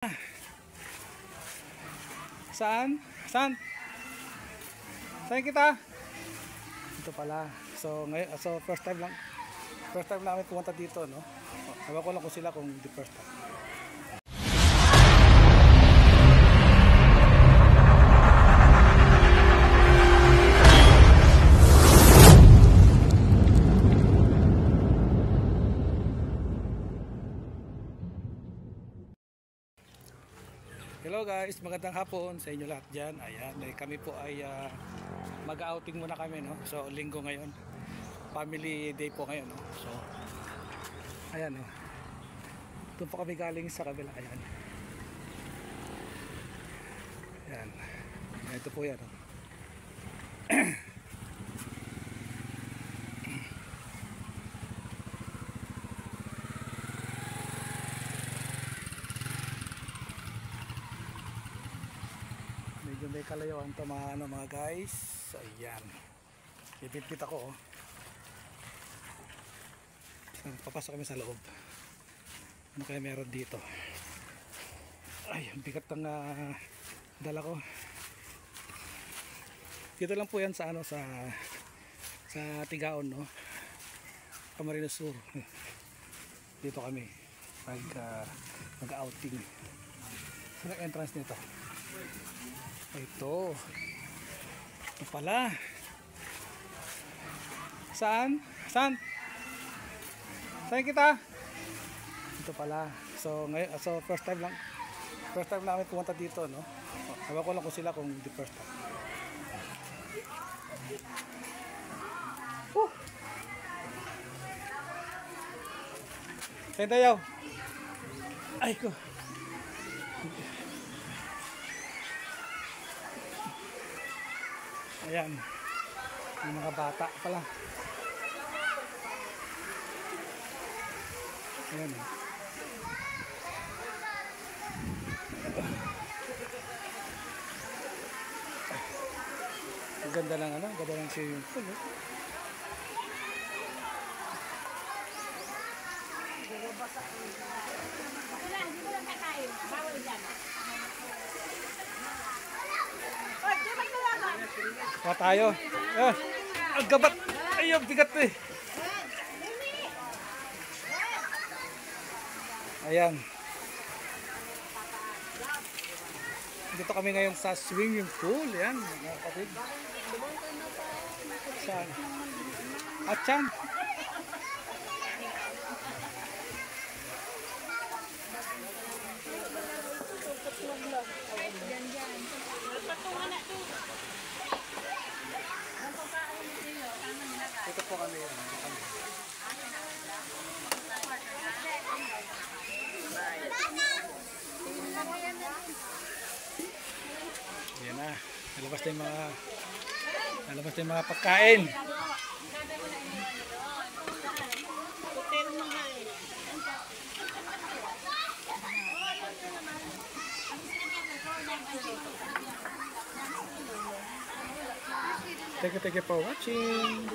Saan? Saan? Saan kita? Ito pala. So ngayon, first time namin pumunta dito, no? Ewan ko lang kung sila kung the first time. Hello guys, magandang hapon sa inyo lahat dyan. Ayan, kami po ay mag-outing muna kami, no? So linggo ngayon, family day po ngayon, no? So ayan, no? Doon po kami galing sa kabila. Ayan, ayan, ito po yan, no? Medyo may kalayuan to mga guys. Ayan, ipitpit ako, oh. Papasok kami sa loob. Ano kaya meron dito? Ay, ang bigat ng dala ko. Dito lang po yan sa sa Tigaon, no? Camarines Sur. Dito kami mag-outing. Saan ang entrance nito? Ito pala. Saan? Saan? Saan kita? Ito pala. So ngayon, first time namin pumunta dito, no? Ewan ko lang kung sila kung the first time. Saan tayo? Ay ko. Ayan, yung mga bata pala. Ayan, ang ganda lang, ano? Ganda lang swimming pool, eh. Hindi mo lang kakain. Bawal dyan. Kuha tayo. Ang gabat. Ay, ang bigat, eh. Ayan. Dito kami ngayon sa swimming pool. Ayan, mga kapatid. Saan? Atyan. Ito po kami. Ayan na. Nalabas na yung mga pagkain. Thank you for watching.